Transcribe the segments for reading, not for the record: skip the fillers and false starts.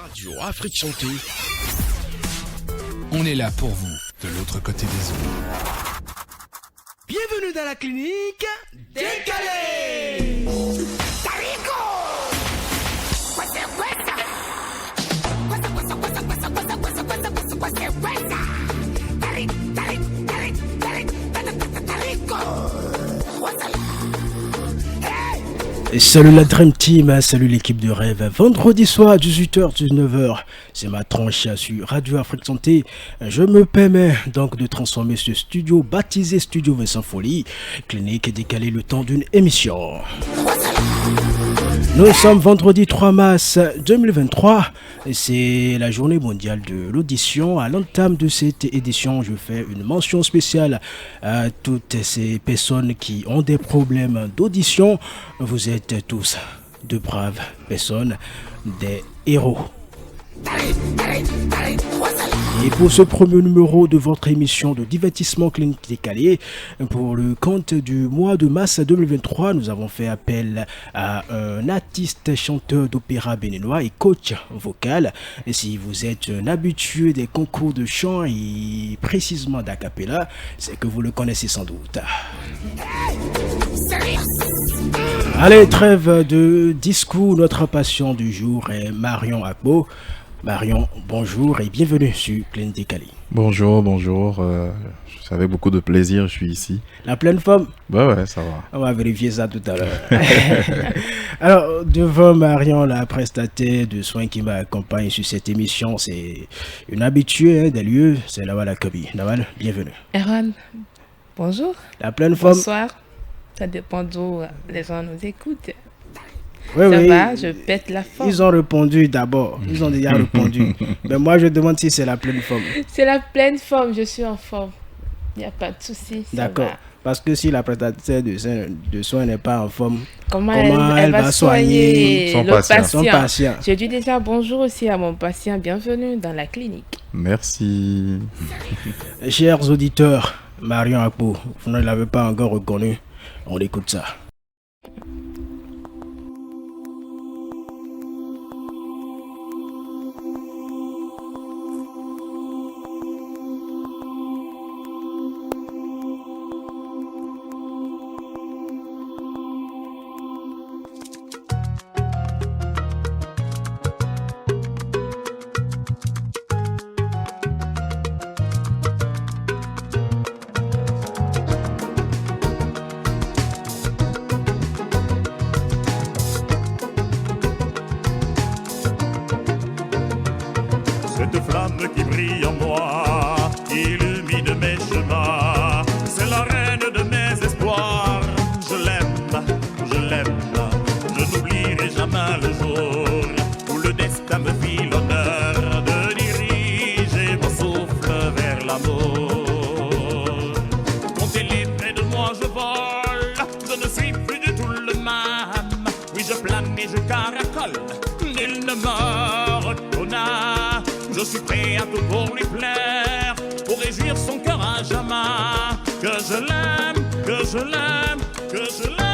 Radio Afrique Santé. On est là pour vous, de l'autre côté des ondes. Bienvenue dans la clinique Décalé. Et salut la Dream Team, salut l'équipe de rêve. Vendredi soir à 18h, 19h, c'est ma tranche sur Radio Afrique Santé. Je me permets donc de transformer ce studio baptisé Studio Vincent Folie, clinique décalée le temps d'une émission. Nous sommes vendredi 3 mars 2023 et c'est la journée mondiale de l'audition. À l'entame de cette édition, je fais une mention spéciale à toutes ces personnes qui ont des problèmes d'audition. Vous êtes tous de braves personnes, des héros. Et pour ce premier numéro de votre émission de divertissement clinique décalé, pour le compte du mois de mars 2023, nous avons fait appel à un artiste chanteur d'opéra béninois et coach vocal. Et si vous êtes un habitué des concours de chant et précisément d'acapella, c'est que vous le connaissez sans doute. Allez, trêve de discours, notre passion du jour est Marion Akpo. Marion, bonjour et bienvenue sur Clinique Décalée. Bonjour. C'est avec beaucoup de plaisir, je suis ici. La pleine forme? Ouais, ça va. On va vérifier ça tout à l'heure. Alors, devant Marion, la prestataire de soins qui m'accompagne sur cette émission, c'est une habituée des lieux, c'est Nawal Akabi. Nawal, bienvenue. Erwan, bonjour. La pleine forme? Bonsoir. Ça dépend d'où les gens nous écoutent. Oui, ça va, je pète la forme. Ils ont répondu d'abord. Ils ont déjà répondu. Mais moi, je demande si c'est la pleine forme. C'est la pleine forme, je suis en forme. Il n'y a pas de souci. D'accord. Parce que si la prestataire de soins n'est pas en forme, comment elle va soigner son patient. Je dis déjà bonjour aussi à mon patient. Bienvenue dans la clinique. Merci. Chers auditeurs, Marion Akpo, vous ne l'avez pas encore reconnu. On écoute ça. Cette flamme qui brille en moi, qui illumine mes chemins, c'est la reine de mes espoirs. Je l'aime, je n'oublierai jamais le jour où le destin me fit l'honneur de diriger mon souffle vers l'amour. Quand elle est près de moi, je vole, je ne suis plus du tout le même. Oui, je plane et je caracole, nul ne me reconnaît. Je suis prêt à tout pour lui plaire, pour réjouir son cœur à jamais. Que je l'aime, que je l'aime, que je l'aime.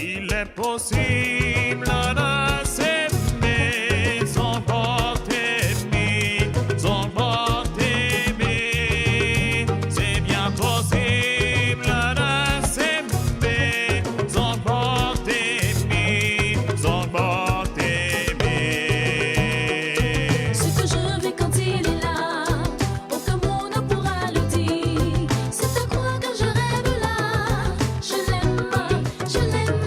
Il est possible de s'aimer sans porter aimer, sans porter aimer. C'est bien possible de s'aimer sans porter aimer, sans porter. Ce que je vis quand il est là, aucun mot ne pourra le dire. C'est à quoi que je rêve là. Je l'aime,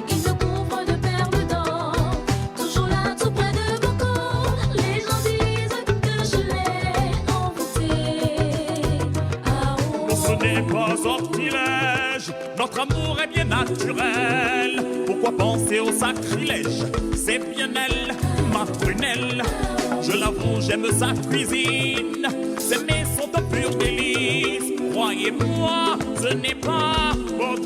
il me couvre de perles d'or. Toujours là, tout près de mon corps. Les gens disent que je l'ai envoûté. Ah oh. Ce n'est pas sortilège, notre amour est bien naturel. Pourquoi penser au sacrilège? C'est bien elle, ma prunelle. Je l'avoue, j'aime sa cuisine. Ses mets sont un pur délice. Croyez-moi, ce n'est pas pour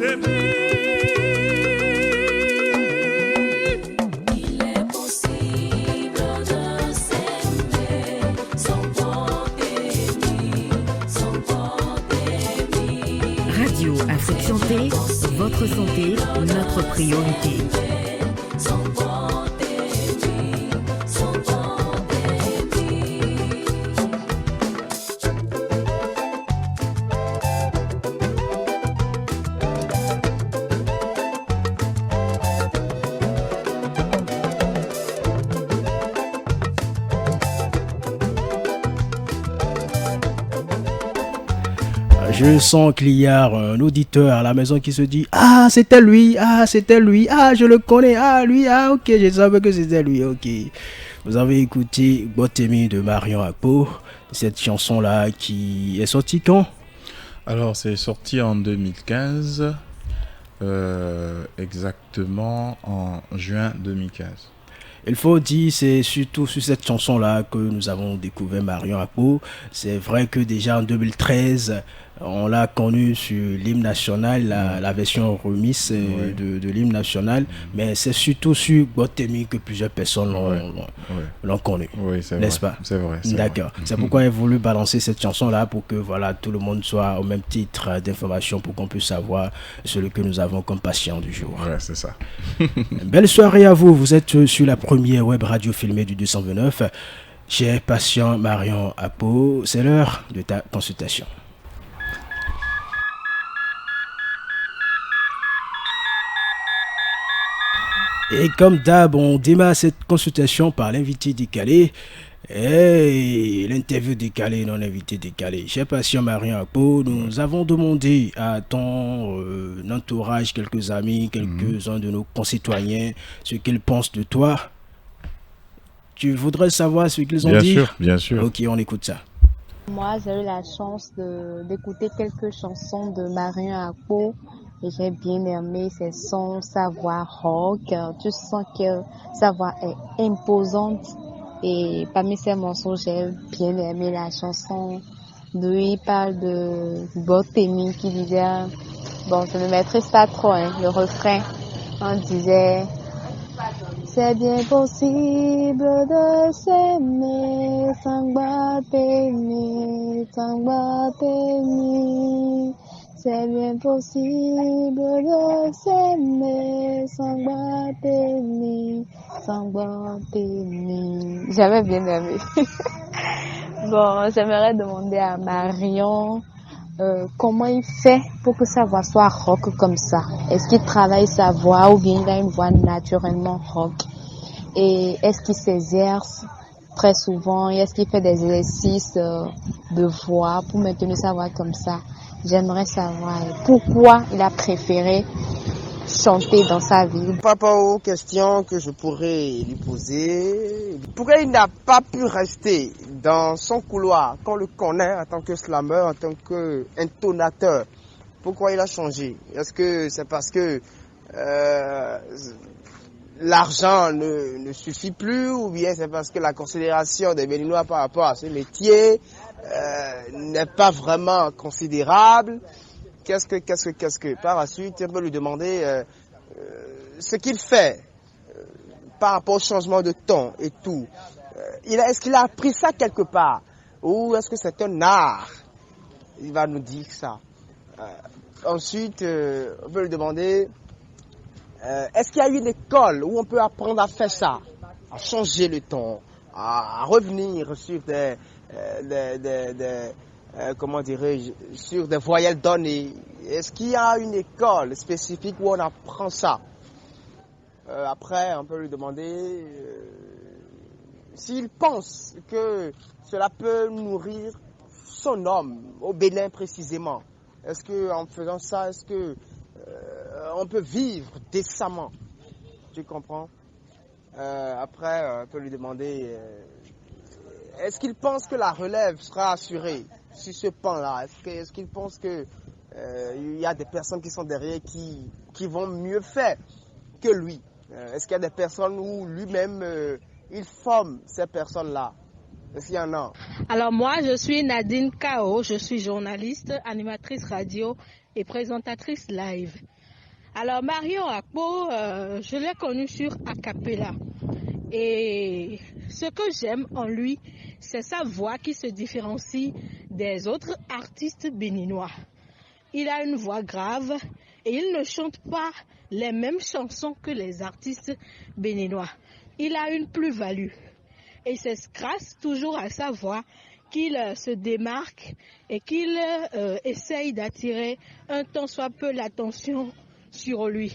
Il est possible de s'aimer sans porter sans porter. Radio Afrique Santé, votre santé, notre priorité. Sans Je sens qu'il y a un auditeur à la maison qui se dit ah c'était lui, je le connais, lui, ok, je savais que c'était lui, ok. Vous avez écouté Botemi de Marion Akpo, cette chanson là qui est sortie quand? Alors c'est sorti en 2015, exactement en juin 2015. Il faut dire, c'est surtout sur cette chanson-là que nous avons découvert Marion Akpo. C'est vrai que déjà en 2013, on l'a connue sur l'hymne national, la version remix de l'hymne national, mais c'est surtout sur Botemi que plusieurs personnes l'ont connue, n'est-ce pas? C'est vrai. D'accord. C'est pourquoi j'ai voulu balancer cette chanson-là pour que voilà, tout le monde soit au même titre d'information pour qu'on puisse savoir celui que nous avons comme patient du jour. Ouais, c'est ça. Belle soirée à vous. Vous êtes sur la première web radio filmée du 229. Cher patient Marion Akpo, c'est l'heure de ta consultation. Et comme d'hab, on démarre cette consultation par l'invité décalé. Et l'interview décalée, non invité décalé. Cher patient Marion Akpo, nous avons demandé à ton entourage, quelques amis, quelques-uns de nos concitoyens, ce qu'ils pensent de toi. Tu voudrais savoir ce qu'ils ont dit? Bien sûr. Ok, on écoute ça. Moi, j'ai eu la chance d'écouter quelques chansons de Marion Akpo. Et j'ai bien aimé ses sons, sa voix rock. Tu sens que sa voix est imposante. Et parmi ces morceaux, j'ai bien aimé la chanson. Lui, il parle de Botemi qui disait, bon, je ne maîtrise pas trop, le refrain. On disait, c'est bien possible de s'aimer sans Botemi, sans Botemi. C'est bien possible de s'aimer sans Botemi, sans Botemi. J'avais bien aimé. Bon, j'aimerais demander à Marion comment il fait pour que sa voix soit rock comme ça. Est-ce qu'il travaille sa voix ou bien il a une voix naturellement rock? Et est-ce qu'il s'exerce très souvent? Et est-ce qu'il fait des exercices de voix pour maintenir sa voix comme ça? J'aimerais savoir pourquoi il a préféré chanter dans sa vie. Par rapport aux questions que je pourrais lui poser, pourquoi il n'a pas pu rester dans son couloir qu'on le connaît en tant que slammer, en tant qu'intonateur? Pourquoi il a changé? Est-ce que c'est parce que l'argent ne suffit plus, ou bien c'est parce que la considération des Béninois par rapport à ce métier n'est pas vraiment considérable? Qu'est-ce que par la suite on peut lui demander ce qu'il fait par rapport au changement de ton et tout. Est-ce qu'il a appris ça quelque part, ou est-ce que c'est un art? Il va nous dire ça. Ensuite, on peut lui demander est-ce qu'il y a une école où on peut apprendre à faire ça, à changer le ton, à revenir sur comment dirais-je, sur des voyelles données? Est-ce qu'il y a une école spécifique où on apprend ça? Après, on peut lui demander s'il pense que cela peut nourrir son homme, au Bénin précisément. Est-ce qu'en faisant ça, est-ce que on peut vivre décemment? Tu comprends? Après, on peut lui demander est-ce qu'il pense que la relève sera assurée sur ce pan-là? Est-ce qu'il pense que il y a des personnes qui sont derrière qui vont mieux faire que lui? Est-ce qu'il y a des personnes où lui-même il forme ces personnes-là? Est-ce qu'il y en a? Alors moi, je suis Nadine Kao, je suis journaliste, animatrice radio et présentatrice live. Alors Marion Akpo, je l'ai connue sur Acapella. Et ce que j'aime en lui, c'est sa voix qui se différencie des autres artistes béninois. Il a une voix grave et il ne chante pas les mêmes chansons que les artistes béninois. Il a une plus-value. Et c'est grâce toujours à sa voix qu'il se démarque et qu'il essaye d'attirer un tant soit peu l'attention sur lui.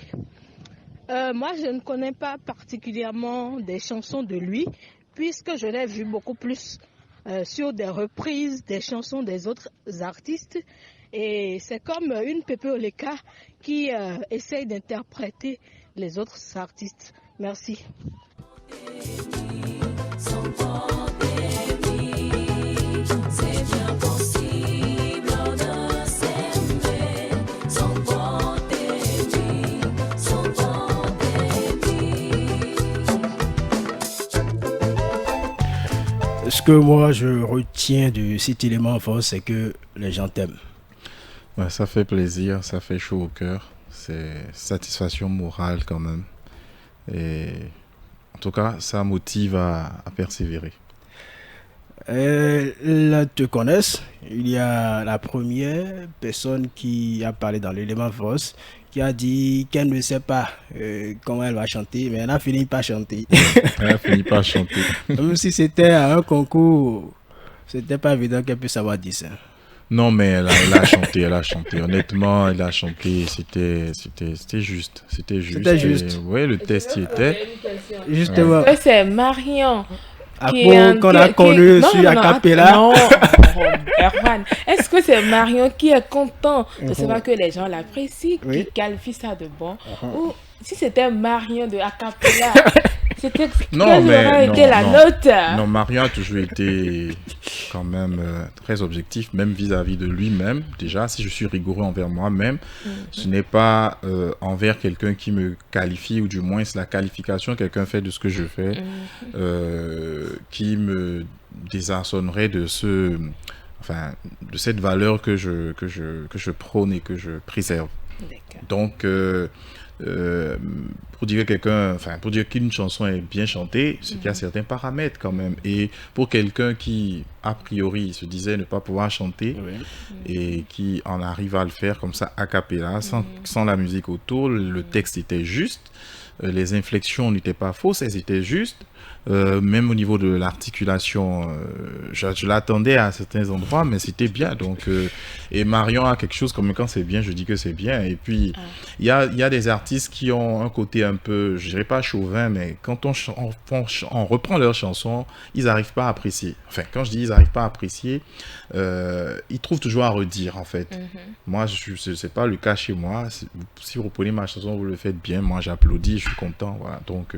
Moi, je ne connais pas particulièrement des chansons de lui, puisque je l'ai vu beaucoup plus sur des reprises des chansons des autres artistes. Et c'est comme une Pépé Oleka qui essaye d'interpréter les autres artistes. Merci. Ce que moi je retiens de cet élément en force, c'est que les gens t'aiment. Ouais, ça fait plaisir, ça fait chaud au cœur. C'est satisfaction morale quand même. Et en tout cas, ça motive à persévérer. Là, te connaissent. Il y a la première personne qui a parlé dans l'élément force, qui a dit qu'elle ne sait pas comment elle va chanter, mais elle a fini par chanter. Elle a fini par chanter. Même si c'était à un concours, c'était pas évident qu'elle puisse savoir dire ça. Non, mais elle a chanté, elle a chanté. Honnêtement, elle a chanté, c'était juste. C'était juste. C'était juste. Oui, le test y était. Justement. C'est Marion. Qu'on a connu sur Acapella. Non, Erwan. Est-ce que c'est Marion qui est content de savoir que les gens l'apprécient, qui qualifie ça de bon, ou si c'était Marion de Acapella, c'était quelle aurait été la note? Non, Marion a toujours été quand même très objectif, même vis-à-vis de lui-même. Déjà, si je suis rigoureux envers moi-même, ce n'est pas envers quelqu'un qui me qualifie, ou du moins c'est la qualification que quelqu'un fait de ce que je fais, qui me désarçonnerait de de cette valeur que je prône et que je préserve. Donc, pour dire qu'une chanson est bien chantée, c'est qu'il y a certains paramètres quand même. Et pour quelqu'un qui, a priori, se disait ne pas pouvoir chanter, et qui en arrive à le faire comme ça, a cappella, sans la musique autour, le texte était juste, les inflexions n'étaient pas fausses, elles étaient justes. Même au niveau de l'articulation, je l'attendais à certains endroits, mais c'était bien. Donc, et Marion a quelque chose comme quand c'est bien, je dis que c'est bien. Et puis, il y a des artistes qui ont un côté un peu, je dirais pas chauvin, mais quand on reprend leurs chansons, ils n'arrivent pas à apprécier. Enfin, quand je dis ils n'arrivent pas à apprécier, ils trouvent toujours à redire, en fait. Moi, c'est pas le cas chez moi. Si vous reprenez ma chanson, vous le faites bien. Moi, j'applaudis, je suis content. Voilà. Donc,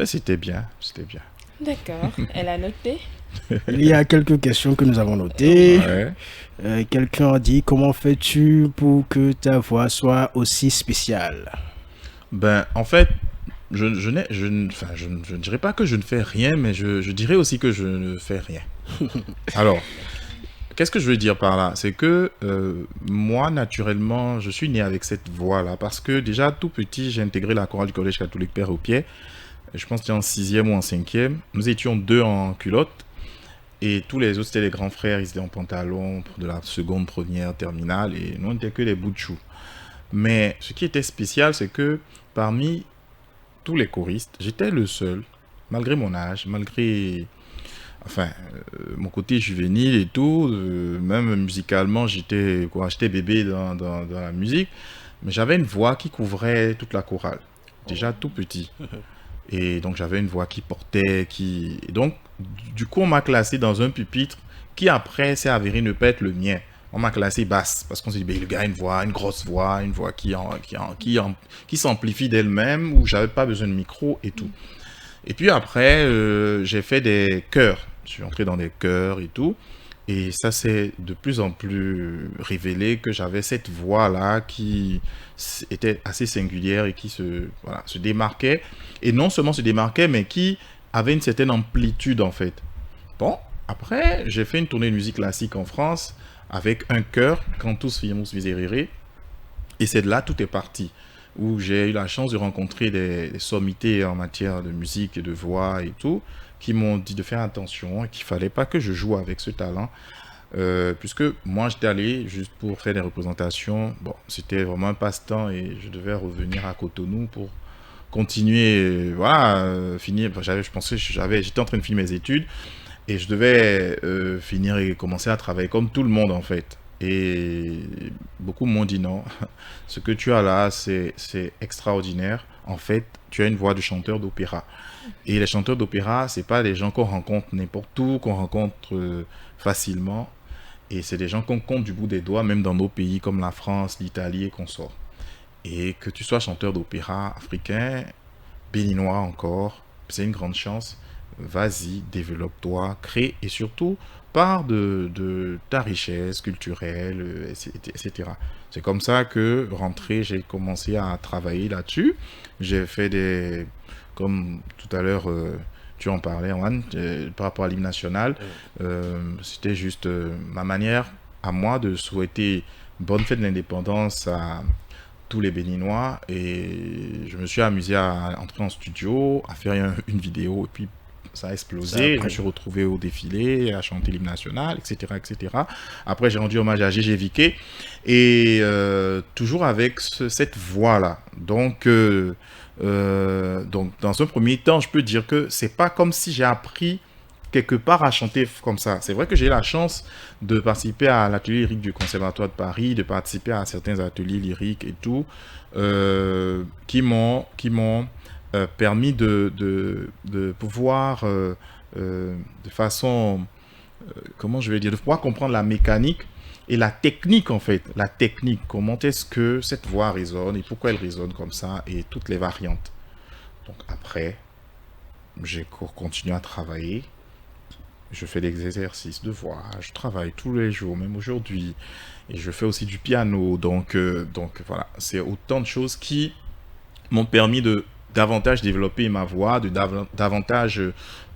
c'était bien. C'était bien. D'accord, elle a noté. Il y a quelques questions que nous avons notées. Quelqu'un a dit: comment fais-tu pour que ta voix soit aussi spéciale? Ben, en fait, je ne dirais pas que je ne fais rien, mais je dirais aussi que je ne fais rien. Alors, qu'est-ce que je veux dire par là? C'est que moi, naturellement, je suis né avec cette voix-là, parce que déjà, tout petit, j'ai intégré la chorale du Collège catholique Père au Pied. Je pense que c'était en 6e ou en 5e. Nous étions 2 en culotte. Et tous les autres, c'était les grands frères. Ils étaient en pantalon pour de la seconde, première, terminale. Et nous, on n'était que des bouts de chou. Mais ce qui était spécial, c'est que parmi tous les choristes, j'étais le seul, malgré mon âge, malgré mon côté juvénile et tout. Même musicalement, j'étais bébé dans la musique. Mais j'avais une voix qui couvrait toute la chorale. Déjà tout petit. Et donc j'avais une voix qui portait, et donc du coup on m'a classé dans un pupitre qui après s'est avéré ne pas être le mien. On m'a classé basse parce qu'on s'est dit, le gars a une grosse voix, une voix qui s'amplifie d'elle-même, où j'avais pas besoin de micro et tout. Et puis après j'ai fait des chœurs, je suis entré dans des chœurs et tout. Et ça s'est de plus en plus révélé que j'avais cette voix-là qui était assez singulière et qui se démarquait. Et non seulement se démarquait, mais qui avait une certaine amplitude en fait. Bon, après, j'ai fait une tournée de musique classique en France avec un chœur, Cantus Firmus Miserere. Et c'est de là tout est parti, où j'ai eu la chance de rencontrer des sommités en matière de musique et de voix et tout, qui m'ont dit de faire attention et qu'il ne fallait pas que je joue avec ce talent. Puisque moi, j'étais allé juste pour faire des représentations. Bon, c'était vraiment un passe-temps et je devais revenir à Cotonou pour continuer, finir. J'étais en train de finir mes études et je devais finir et commencer à travailler comme tout le monde, en fait. Et beaucoup m'ont dit non, ce que tu as là, c'est extraordinaire. En fait, tu as une voix de chanteur d'opéra. Et les chanteurs d'opéra, c'est pas des gens qu'on rencontre n'importe où, qu'on rencontre facilement. Et c'est des gens qu'on compte du bout des doigts, même dans nos pays comme la France, l'Italie et consorts. Et que tu sois chanteur d'opéra africain, béninois encore, c'est une grande chance. Vas-y, développe-toi, crée et surtout pars de ta richesse culturelle, etc. C'est comme ça que, rentré, j'ai commencé à travailler là-dessus. J'ai fait des... Comme tout à l'heure, tu en parlais, Juan, par rapport à l'hymne national. C'était juste ma manière à moi de souhaiter bonne fête de l'indépendance à tous les Béninois. Et je me suis amusé à entrer en studio, à faire une vidéo, et puis ça a explosé. Je me suis retrouvé au défilé, à chanter l'hymne national, etc., etc. Après, j'ai rendu hommage à Gégé Viquet, et toujours avec cette voix-là. Donc, dans un premier temps, je peux dire que c'est pas comme si j'ai appris quelque part à chanter comme ça. C'est vrai que j'ai eu la chance de participer à l'atelier lyrique du Conservatoire de Paris, de participer à certains ateliers lyriques et tout, qui m'ont permis de pouvoir, de façon, comment je vais dire, de pouvoir comprendre la mécanique et la technique en fait. La technique, comment est-ce que cette voix résonne et pourquoi elle résonne comme ça et toutes les variantes. Donc après, j'ai continué à travailler. Je fais des exercices de voix, je travaille tous les jours, même aujourd'hui. Et je fais aussi du piano. Donc voilà, c'est autant de choses qui m'ont permis de davantage développer ma voix, de davantage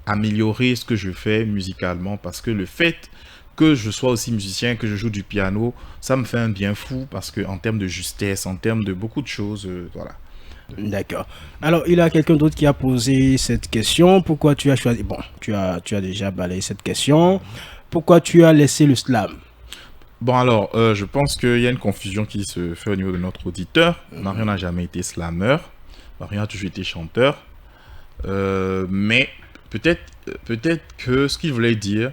améliorer ce que je fais musicalement, parce que le fait que je sois aussi musicien, que je joue du piano, ça me fait un bien fou, parce que en termes de justesse, en termes de beaucoup de choses, voilà. D'accord. Alors, il y a quelqu'un d'autre qui a posé cette question. Pourquoi tu as choisi... Bon, tu as déjà balayé cette question. Pourquoi tu as laissé le slam? Bon, alors, je pense qu'il y a une confusion qui se fait au niveau de notre auditeur. Marion n'a jamais été slammer. Marion a toujours été chanteur. Mais peut-être que ce qu'il voulait dire,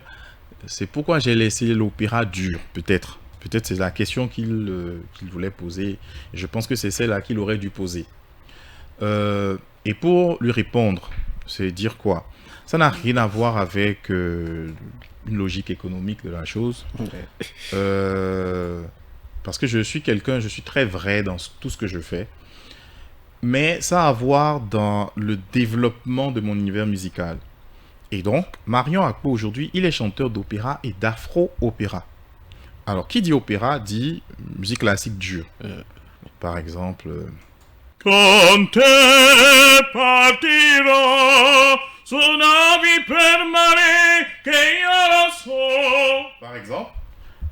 c'est pourquoi j'ai laissé l'opéra dur, peut-être. Peut-être c'est la question qu'il voulait poser. Je pense que c'est celle-là qu'il aurait dû poser. Et pour lui répondre, c'est dire quoi? Ça n'a rien à voir avec une logique économique de la chose. Parce que je suis très vrai dans tout ce que je fais. Mais ça a à voir dans le développement de mon univers musical. Et donc, Marion Akpo aujourd'hui, il est chanteur d'opéra et d'afro-opéra. Alors, qui dit opéra dit musique classique dure. Par exemple... Con te partirò su navi per mare che io lo so. Par exemple.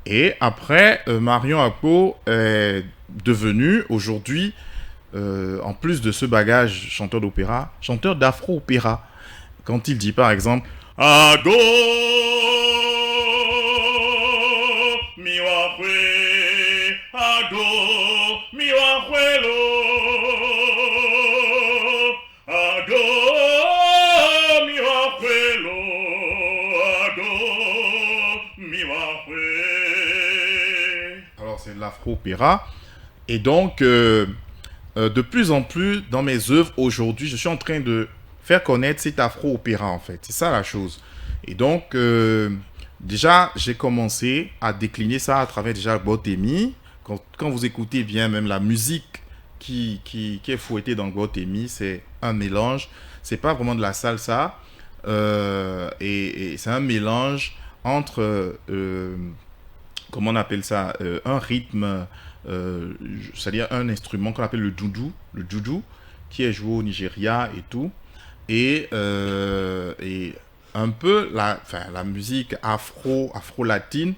Et après, Marion Akpo est devenu aujourd'hui, en plus de ce bagage chanteur d'opéra, chanteur d'afro-opéra. Quand il dit par exemple Ago mi wa hue, Ago mi wa huelo, Ago mi wa huelo, Ago mi wa hue. Alors c'est de l'afro-opéra. Et donc de plus en plus dans mes œuvres aujourd'hui, je suis en train de faire connaître cet afro-opéra en fait. C'est ça la chose. Et donc, déjà, j'ai commencé à décliner ça à travers déjà Gbotemi. Quand vous écoutez bien même la musique qui est fouettée dans Gbotemi, c'est un mélange. C'est pas vraiment de la salsa. Et c'est un mélange entre, comment on appelle ça, un rythme, c'est-à-dire un instrument qu'on appelle le doudou, qui est joué au Nigeria et tout. Et un peu la musique afro-latine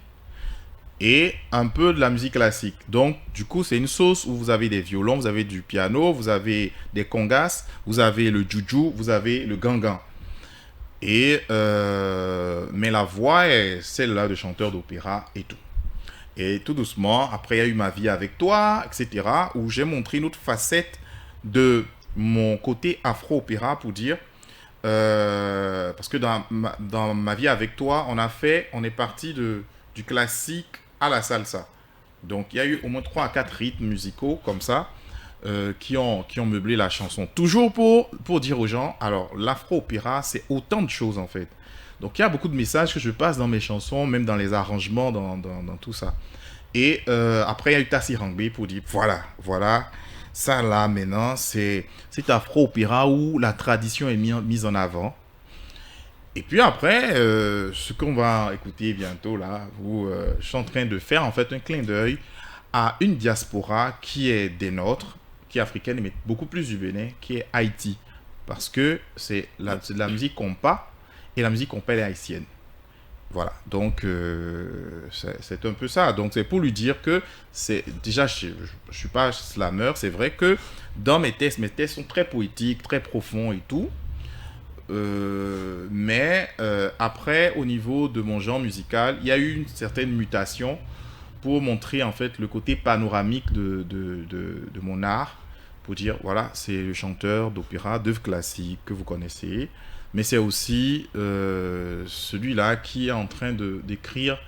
et un peu de la musique classique. Donc, du coup, c'est une sauce où vous avez des violons, vous avez du piano, vous avez des congas, vous avez le juju, vous avez le gangan. Et, mais la voix est celle-là de chanteur d'opéra et tout. Et tout doucement, après, il y a eu Ma vie avec toi, etc., où j'ai montré une autre facette de mon côté afro-opéra pour dire, parce que dans Ma vie avec toi, on est parti du classique à la salsa. Donc il y a eu au moins 3 à 4 rythmes musicaux comme ça qui ont meublé la chanson. Toujours pour dire aux gens, alors l'afro-opéra c'est autant de choses en fait. Donc il y a beaucoup de messages que je passe dans mes chansons, même dans les arrangements, dans tout ça. Et après, il y a eu Tassi Rangbe pour dire, voilà, ça là maintenant, c'est afro-opéra où la tradition est mise en avant. Et puis après, ce qu'on va écouter bientôt là, où je suis en train de faire en fait un clin d'œil à une diaspora qui est des nôtres, qui est africaine, mais beaucoup plus du Bénin, qui est Haïti. Parce que c'est de la musique compas, et la musique compas est haïtienne. Voilà, donc c'est un peu ça. Donc c'est pour lui dire que c'est déjà, je suis pas slammer, c'est vrai que dans mes textes sont très poétiques, très profonds et tout. Mais après, au niveau de mon genre musical, il y a eu une certaine mutation pour montrer en fait le côté panoramique de mon art, pour dire voilà, c'est le chanteur d'opéra, d'œuvres classiques que vous connaissez, mais c'est aussi celui-là qui est en train d'écrire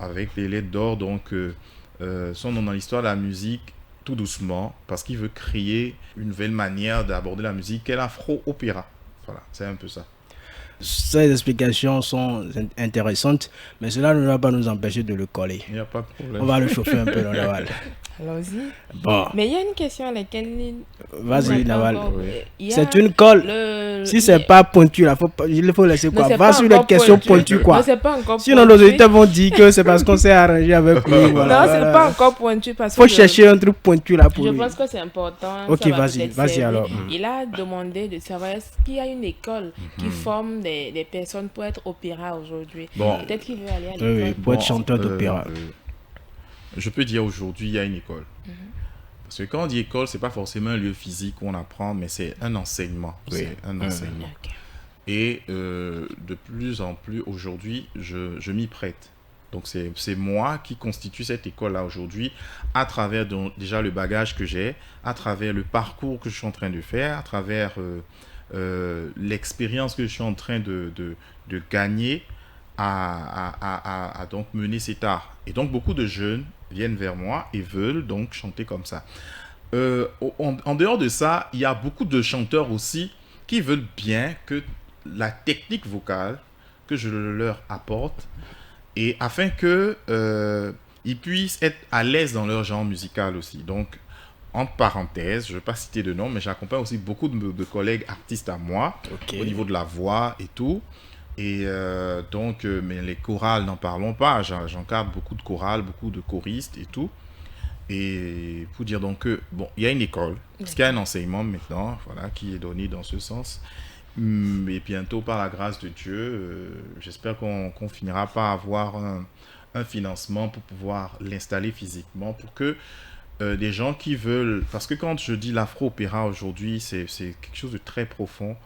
avec les lettres d'or, donc son nom dans l'histoire de la musique tout doucement, parce qu'il veut créer une nouvelle manière d'aborder la musique, qu'est l'afro-opéra. Voilà, c'est un peu ça. Ces explications sont intéressantes, mais cela ne va pas nous empêcher de le coller. Il n'y a pas de problème. On va le chauffer un peu dans Nawal. Allons-y. Bon. Mais il y a une question à laquelle... Vas-y, Nawal. Oui. C'est une colle. Si c'est pas pointu, là, il faut laisser quoi. Va sur les questions pointues, quoi. Non, c'est pas encore sinon, nos auditeurs vont dire que c'est parce qu'on s'est arrangé avec lui. Voilà, non, c'est pas encore pointu. Parce faut chercher un truc pointu là pour je lui. pense que c'est important. Ok, vas-y alors. Il a demandé de savoir est-ce qu'il y a une école qui forme des personnes pour être opéra aujourd'hui. Bon. Peut-être qu'il veut aller à l'école. Oui, pour être chanteur d'opéra. Je peux dire aujourd'hui, il y a une école. Parce que quand on dit école, c'est pas forcément un lieu physique où on apprend, mais c'est un enseignement. Oui. C'est un enseignement. Okay. Et de plus en plus, aujourd'hui, je m'y prête. Donc, c'est moi qui constitue cette école-là aujourd'hui, à travers déjà le bagage que j'ai, à travers le parcours que je suis en train de faire, à travers l'expérience que je suis en train de gagner à donc mener cet art. Et donc, beaucoup de jeunes viennent vers moi et veulent donc chanter comme ça. En dehors de ça, il y a beaucoup de chanteurs aussi qui veulent bien que la technique vocale que je leur apporte, et afin que ils puissent être à l'aise dans leur genre musical aussi. Donc, entre parenthèses, je ne vais pas citer de nom, mais j'accompagne aussi beaucoup de collègues artistes à moi, au niveau de la voix et tout. Et donc, mais les chorales, n'en parlons pas. J'encadre beaucoup de chorales, beaucoup de choristes et tout. Et pour dire donc que, bon, il y a une école, parce qu'il y a un enseignement maintenant, voilà, qui est donné dans ce sens. Et bientôt, par la grâce de Dieu, j'espère qu'on finira par avoir un financement pour pouvoir l'installer physiquement, pour que des gens qui veulent... Parce que quand je dis l'afro-opéra aujourd'hui, c'est quelque chose de très profond.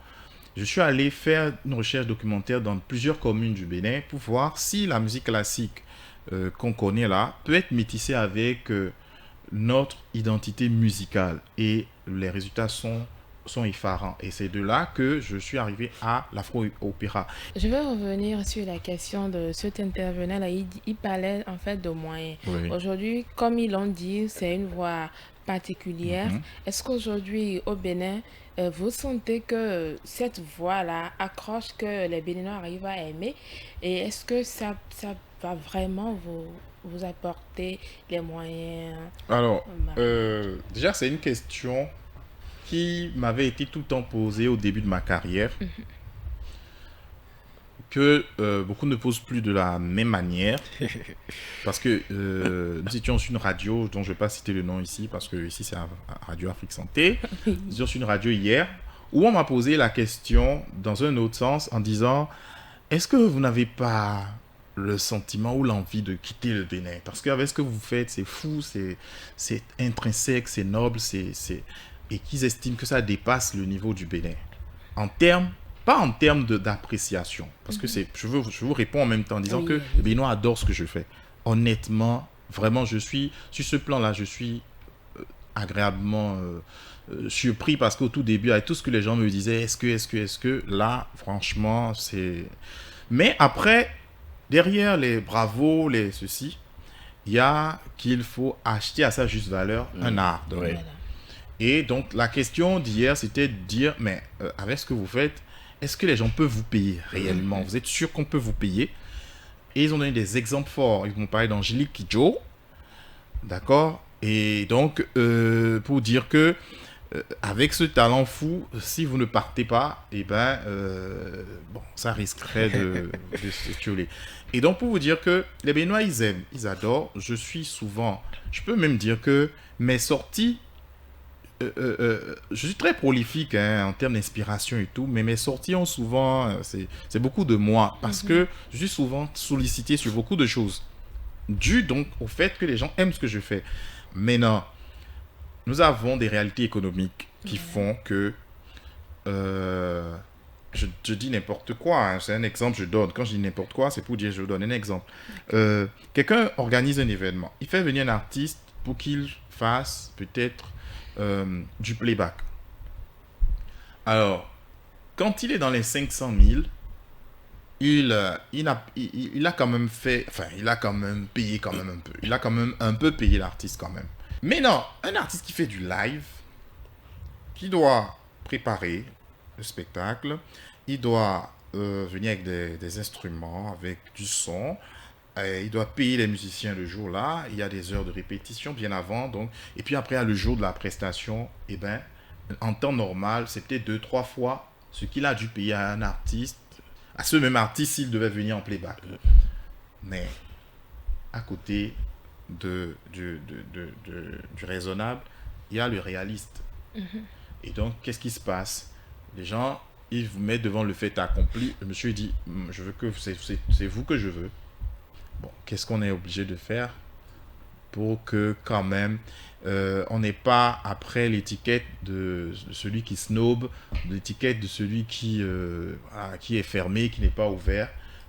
Je suis allé faire une recherche documentaire dans plusieurs communes du Bénin pour voir si la musique classique qu'on connaît là peut être métissée avec notre identité musicale. Et les résultats sont effarants. Et c'est de là que je suis arrivé à l'afro-opéra. Je vais revenir sur la question de cet intervenant-là. Il parlait en fait de moyens. Oui. Aujourd'hui, comme ils l'ont dit, c'est une voix particulière. Est-ce qu'aujourd'hui, au Bénin, vous sentez que cette voix-là accroche, que les Béninois arrivent à aimer? Et est-ce que ça va vraiment vous apporter les moyens? Alors, déjà, c'est une question qui m'avait été tout le temps posée au début de ma carrière, que beaucoup ne posent plus de la même manière, parce que nous étions sur une radio, dont je ne vais pas citer le nom ici, parce que ici c'est Radio Afrique Santé, nous étions sur une radio hier, où on m'a posé la question dans un autre sens, en disant, est-ce que vous n'avez pas le sentiment ou l'envie de quitter le Bénin? Parce qu'avec ce que vous faites, c'est fou, c'est intrinsèque, c'est noble, et qu'ils estiment que ça dépasse le niveau du Bénin. Pas en termes d'appréciation, parce que je vous réponds en même temps en disant que les Béninois adorent ce que je fais. Honnêtement, vraiment, sur ce plan-là, je suis agréablement surpris, parce qu'au tout début, avec tout ce que les gens me disaient, est-ce que, là, franchement, c'est... Mais après, derrière les bravos, les ceci, il y a qu'il faut acheter à sa juste valeur un art. Et donc, la question d'hier, c'était de dire, mais avec ce que vous faites, est-ce que les gens peuvent vous payer réellement? Vous êtes sûr qu'on peut vous payer? Et ils ont donné des exemples forts. Ils m'ont parlé d'Angélique Kidjo, d'accord? Et donc, pour dire que avec ce talent fou, si vous ne partez pas, eh ben, bon, ça risquerait de se tuer. Et donc, pour vous dire que les Béninois, ils aiment, ils adorent. Je peux même dire que mes sorties, je suis très prolifique en termes d'inspiration et tout, mais mes sorties ont souvent, c'est beaucoup de moi, parce que je suis souvent sollicité sur beaucoup de choses, dû donc au fait que les gens aiment ce que je fais. Maintenant, nous avons des réalités économiques qui font que, je dis n'importe quoi, c'est un exemple que je donne. Quand je dis n'importe quoi, c'est pour dire je donne un exemple. Quelqu'un organise un événement, il fait venir un artiste pour qu'il fasse peut-être du playback. Alors, quand il est dans les 500 000, il a quand même fait, enfin, il a quand même payé quand même un peu. Il a quand même un peu payé l'artiste quand même. Mais non, un artiste qui fait du live, qui doit préparer le spectacle, il doit venir avec des instruments, avec du son, il doit payer les musiciens le jour-là, il y a des heures de répétition bien avant, donc, et puis après, le jour de la prestation, eh ben, en temps normal, c'est peut-être 2-3 fois ce qu'il a dû payer à un artiste, à ce même artiste s'il devait venir en playback. Mais à côté du raisonnable, il y a le réaliste. Et donc, qu'est-ce qui se passe? Les gens, ils vous mettent devant le fait accompli. Le monsieur dit, je veux que c'est vous que je veux. Bon, qu'est-ce qu'on est obligé de faire pour que quand même on n'ait pas après l'étiquette de celui qui snob, l'étiquette de celui qui est fermé, qui n'est pas ouvert.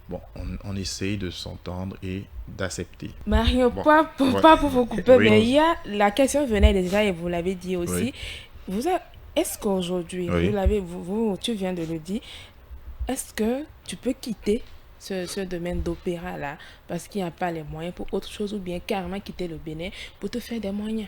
Bon, on essaye de s'entendre et d'accepter. Marion, bon, pas pour vous couper, oui. mais la question venait déjà et vous l'avez dit aussi. Oui. Est-ce qu'aujourd'hui, oui. tu viens de le dire, est-ce que tu peux quitter ce domaine d'opéra-là parce qu'il n'y a pas les moyens pour autre chose ou bien carrément quitter le Bénin pour te faire des moyens?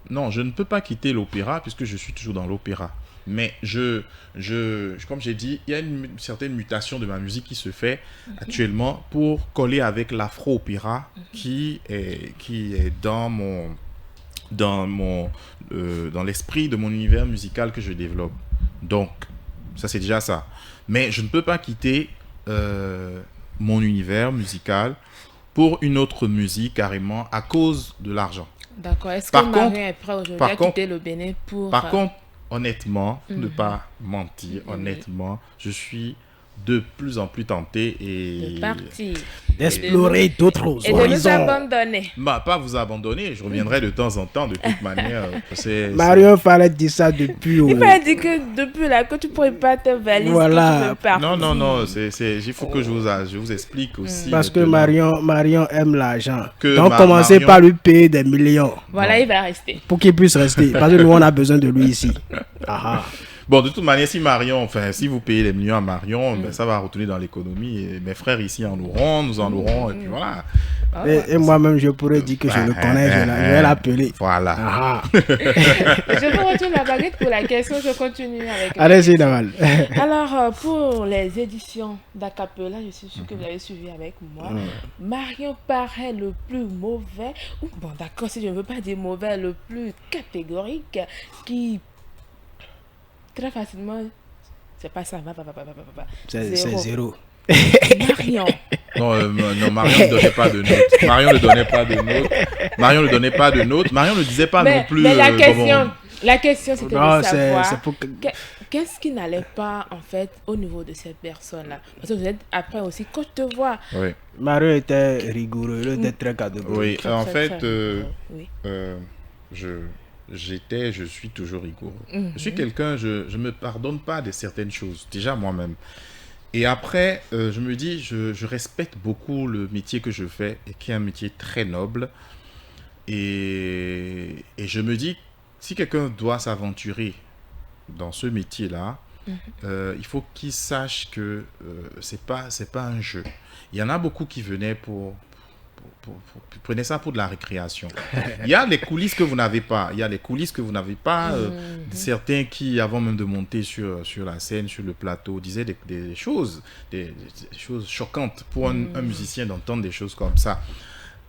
Non, je ne peux pas quitter l'opéra puisque je suis toujours dans l'opéra. Mais comme j'ai dit, il y a une certaine mutation de ma musique qui se fait actuellement pour coller avec l'afro-opéra qui est dans l'esprit de mon univers musical que je développe. Donc, ça c'est déjà ça. Mais je ne peux pas quitter mon univers musical pour une autre musique carrément à cause de l'argent. D'accord. Est-ce que Marion est prêt aujourd'hui à quitter le Bénin pour... Par contre, honnêtement, ne pas mentir, honnêtement, je suis de plus en plus tenté de partir, d'explorer d'autres horizons. Et de nous abandonner. Bah, pas vous abandonner, je reviendrai de temps en temps, de toute manière. Marion fallait dire ça depuis. Il m'a dit que depuis là, que tu pourrais pas te valiser, voilà. Que tu peux partir. Non, il faut que je vous explique aussi. Parce que Marion aime l'argent. Que donc commencez par lui payer des millions. Voilà, il va rester. Pour qu'il puisse rester. Parce que nous, on a besoin de lui ici. Bon, de toute manière, si vous payez les millions à Marion, ben, ça va retourner dans l'économie. Et mes frères ici en auront, nous en aurons, et puis voilà. Et moi-même, je pourrais dire que je le connais, je vais l'appeler. Voilà. Je vous retourne la baguette pour la question, je continue avec... Allez-y, Daval. Alors, pour les éditions d'Acapella, je suis sûre que vous avez suivi avec moi. Marion paraît le plus mauvais, ou bon, d'accord, si je ne veux pas dire mauvais, le plus catégorique, qui... Très facilement, c'est pas ça. C'est zéro. Marion. Non, Marion ne donnait pas de notes. Marion ne disait pas non plus. Mais la question, c'était de savoir qu'est-ce qui n'allait pas, en fait, au niveau de cette personne-là. Parce que vous êtes après aussi, quand je te vois... Oui. Marion était rigoureux, il était très catégorique. Oui, en fait, oui. je suis toujours rigoureux. Je suis quelqu'un, je me pardonne pas de certaines choses, déjà moi-même. Et après, je me dis, je respecte beaucoup le métier que je fais, et qui est un métier très noble. Et je me dis, si quelqu'un doit s'aventurer dans ce métier-là, il faut qu'il sache que c'est pas un jeu. Il y en a beaucoup qui venaient pour prenez ça pour de la récréation. Il y a les coulisses que vous n'avez pas. Certains qui, avant même de monter sur la scène, sur le plateau, disaient des choses choquantes pour un musicien d'entendre des choses comme ça.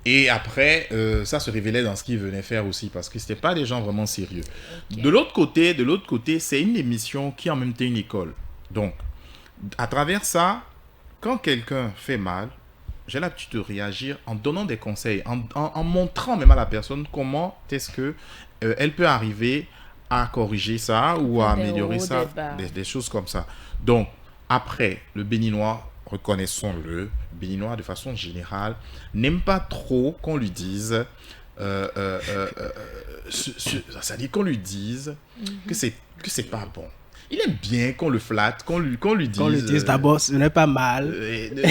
Et après, ça se révélait dans ce qu'ils venaient faire aussi, parce que ce n'étaient pas des gens vraiment sérieux. Okay. De l'autre côté, c'est une émission qui est en même temps une école. Donc, à travers ça, quand quelqu'un fait mal, j'ai l'habitude de réagir en donnant des conseils, en montrant même à la personne comment est-ce que elle peut arriver à corriger ça ou à améliorer ça, des choses comme ça. Donc, après, le béninois, reconnaissons-le, béninois de façon générale, n'aime pas trop qu'on lui dise, c'est-à-dire qu'on lui dise que c'est pas bon. Il aime bien qu'on le flatte, qu'on lui dise... Qu'on lui dise d'abord, ce n'est pas mal.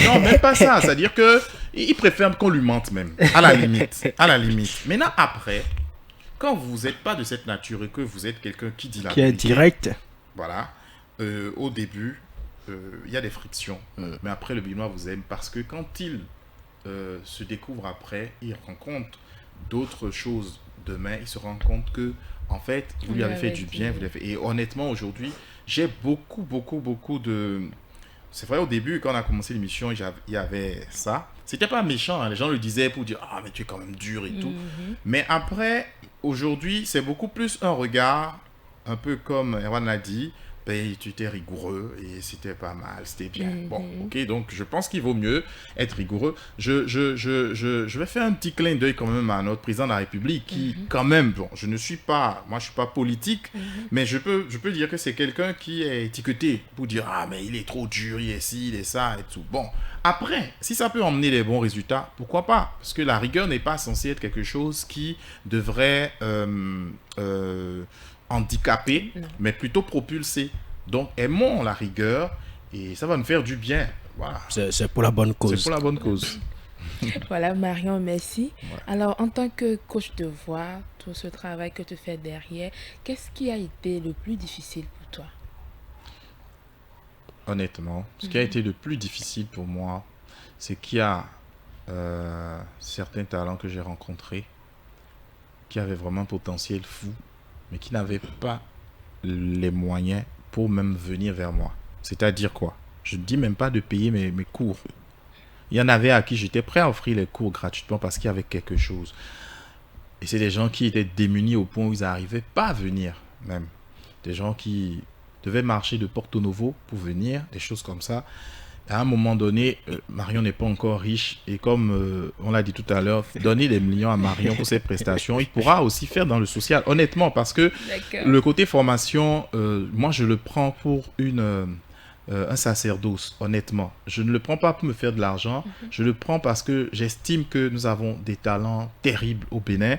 Non, même pas ça. C'est-à-dire qu'il préfère qu'on lui mente même, à la limite. Maintenant, après, quand vous n'êtes pas de cette nature et que vous êtes quelqu'un qui dit la vérité... Qui est direct. Voilà. Au début, il y a des frictions. Mais après, le béninois vous aime parce que quand il se découvre après, il rencontre d'autres choses demain, il se rend compte que en fait, vous lui avez fait du bien. Et honnêtement, aujourd'hui, j'ai beaucoup de... C'est vrai, au début, quand on a commencé l'émission, il y avait ça. C'était pas méchant, hein. Les gens le disaient pour dire « Ah, mais tu es quand même dur et tout. » Mais après, aujourd'hui, c'est beaucoup plus un regard, un peu comme Erwan l'a dit, ben, tu étais rigoureux et c'était pas mal, c'était bien. Bon, ok, donc je pense qu'il vaut mieux être rigoureux. Je vais faire un petit clin d'œil quand même à notre président de la République qui, quand même, bon, je suis pas politique, mais je peux dire que c'est quelqu'un qui est étiqueté pour dire « Ah, mais il est trop dur, il est ci, il est ça et tout. » Bon, après, si ça peut emmener des bons résultats, pourquoi pas? Parce que la rigueur n'est pas censée être quelque chose qui devrait... handicapé, mais plutôt propulsé. Donc, aimons la rigueur et ça va nous faire du bien. Voilà. C'est pour la bonne cause. C'est pour la bonne cause. Voilà, Marion, merci. Ouais. Alors, en tant que coach de voix, tout ce travail que tu fais derrière, qu'est-ce qui a été le plus difficile pour toi? Honnêtement, ce qui a été le plus difficile pour moi, c'est qu'il y a certains talents que j'ai rencontrés qui avaient vraiment un potentiel fou, mais qui n'avaient pas les moyens pour même venir vers moi. C'est-à-dire quoi? Je ne dis même pas de payer mes cours. Il y en avait à qui j'étais prêt à offrir les cours gratuitement parce qu'il y avait quelque chose. Et c'est des gens qui étaient démunis au point où ils n'arrivaient pas à venir même. Des gens qui devaient marcher de Porto Novo pour venir, des choses comme ça. À un moment donné, Marion n'est pas encore riche et comme on l'a dit tout à l'heure, donner des millions à Marion pour ses prestations, il pourra aussi faire dans le social, honnêtement, parce que le côté formation, moi je le prends pour un sacerdoce, honnêtement. Je ne le prends pas pour me faire de l'argent, je le prends parce que j'estime que nous avons des talents terribles au Bénin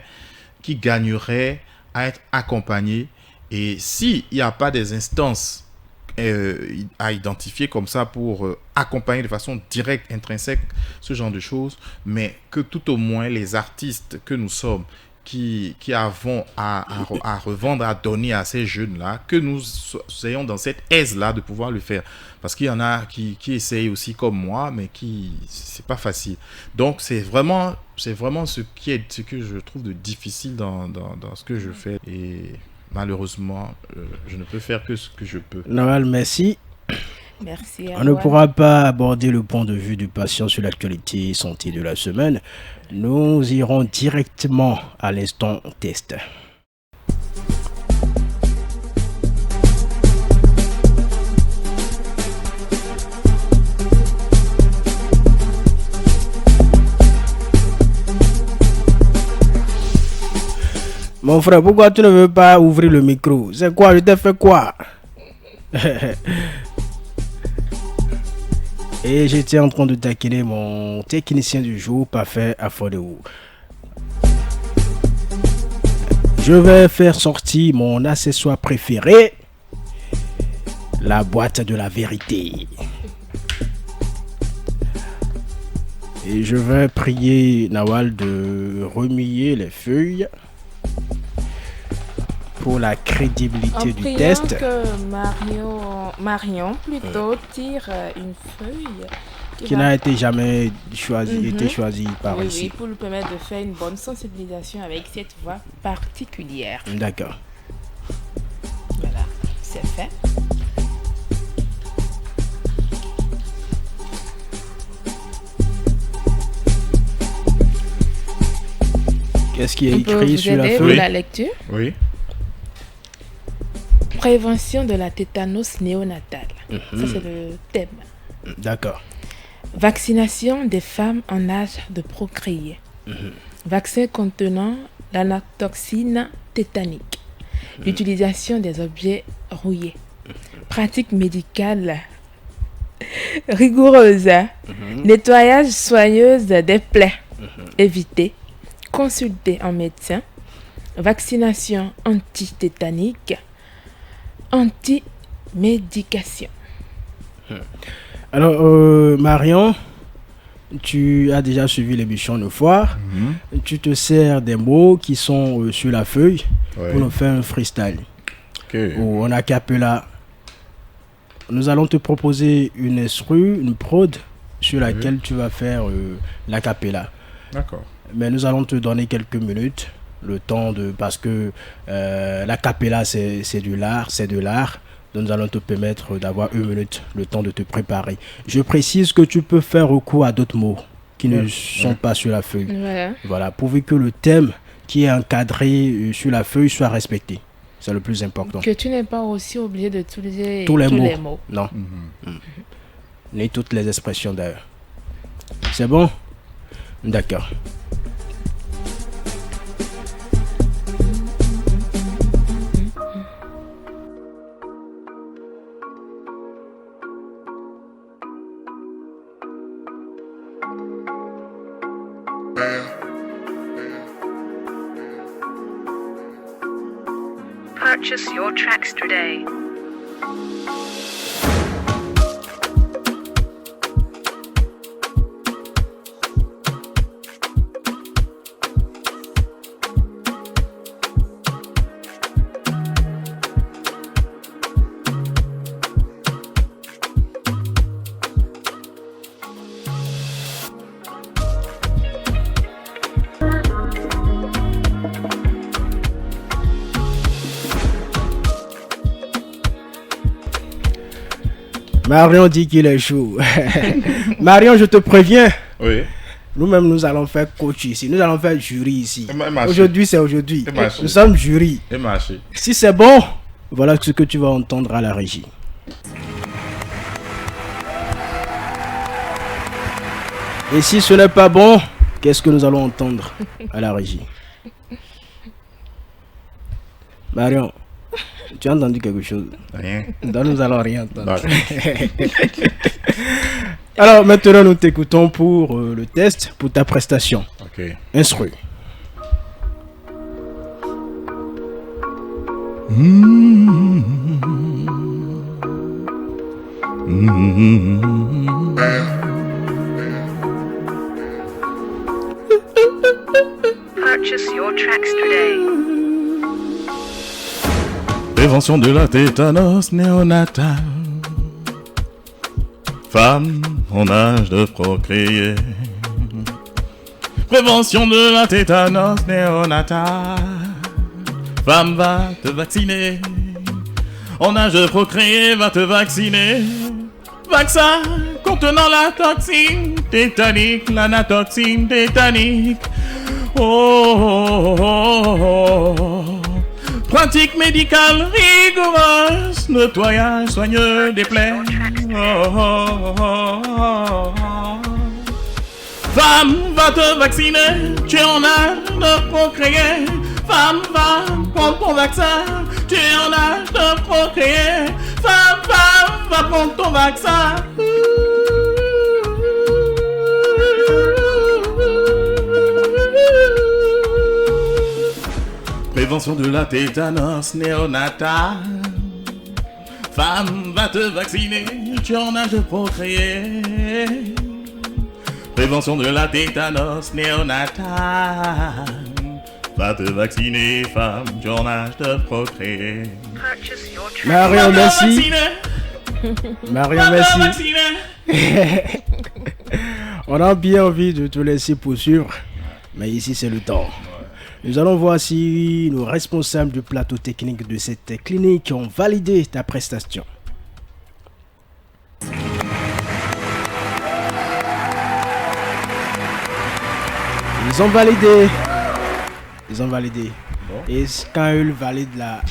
qui gagneraient à être accompagnés. Et s'il n'y a pas des instances à identifier comme ça pour accompagner de façon directe, intrinsèque, ce genre de choses, mais que tout au moins les artistes que nous sommes, qui avons à revendre, à donner à ces jeunes-là, que nous soyons dans cette aise-là de pouvoir le faire. Parce qu'il y en a qui essayent aussi comme moi, mais c'est pas facile. Donc c'est vraiment ce que je trouve de difficile dans ce que je fais. Et malheureusement, je ne peux faire que ce que je peux. Nawal, merci. Merci. On ne pourra pas aborder le point de vue du patient sur l'actualité santé de la semaine. Nous irons directement à l'instant test. Mon frère, pourquoi tu ne veux pas ouvrir le micro? C'est quoi? Je t'ai fait quoi? Et j'étais en train de taquiner mon technicien du jour, Parfait Afodéo. Je vais faire sortir mon accessoire préféré, la boîte de la vérité. Et je vais prier Nawal de remuer les feuilles pour la crédibilité En du priant test. que Marion plutôt tire une feuille Qui va- n'a été jamais choisi, Mhm. été choisi par oui, ici. oui, pour lui permettre de faire une bonne sensibilisation avec cette voix particulière. D'accord. Voilà, c'est fait. Qu'est-ce qui est On peut écrit vous sur la aider pour feuille? la lecture. Oui. Prévention de la tétanos néonatale. Ça, c'est le thème. D'accord. Vaccination des femmes en âge de procréer. Vaccin contenant l'anatoxine tétanique. L'utilisation des objets rouillés. Pratique médicale rigoureuse. Nettoyage soigneuse des plaies. Éviter. Consulter un médecin. Vaccination antitétanique. Anti-médication. Alors, Marion, tu as déjà suivi l'émission une fois. Tu te sers des mots qui sont sur la feuille Ouais. pour nous faire un freestyle. Ok. Ou en acapella. Nous allons te proposer une instru, une prod sur laquelle tu vas faire l'acapella. D'accord. Mais nous allons te donner quelques minutes, le temps de... Parce que l'acapella, c'est de l'art, Donc nous allons te permettre d'avoir 1 minute, le temps de te préparer. Je précise que tu peux faire recours à d'autres mots qui ne sont pas sur la feuille. Voilà. Voilà, pourvu que le thème qui est encadré sur la feuille soit respecté. C'est le plus important. Que tu n'es pas aussi obligé d'utiliser Tous les tous mots. les mots. Non. Ni toutes les expressions d'ailleurs. C'est bon? D'accord. Purchase your tracks today. Marion dit qu'il est chaud. Marion, je te préviens. Oui. Nous-mêmes, nous allons faire coach ici. Nous allons faire jury ici. marché. Aujourd'hui, c'est aujourd'hui. Et marché. Nous sommes jury. Et marché. Si c'est bon, voilà ce que tu vas entendre à la régie. Et si ce n'est pas bon, qu'est-ce que nous allons entendre à la régie? Marion, tu as entendu quelque chose? Rien. Donc nous allons rien entendre. D'accord. Alors maintenant nous t'écoutons pour le test, pour ta prestation. Ok. Instru. Purchase your tracks today. Prévention de la tétanos néonatale. Femme en âge de procréer. Prévention de la tétanos néonatale. Femme va te vacciner. En âge de procréer, va te vacciner. Vaccin contenant la toxine tétanique, l'anatoxine tétanique. Oh, oh, oh, oh. Pratique médicale rigoureuse, nettoyage soigneux des plaies. Oh, oh, oh, oh, oh. Femme, va te vacciner, tu en as de procréer. Femme, va prendre ton vaccin, tu en as de procréer. Femme, va prendre ton vaccin. Prévention de la tétanos néonatale. Femme, va te vacciner, tu en as de procréer. Prévention de la tétanos néonatale. Va te vacciner, femme, ton âge de procréer. Purchase your tracks. Marion, merci. Marion, merci. Vacciner. On a bien envie de te laisser poursuivre, mais ici c'est le temps. Nous allons voir si nos responsables du plateau technique de cette clinique ont validé ta prestation. Ils ont validé. Ils ont validé. Bon. Et quand ils valident là,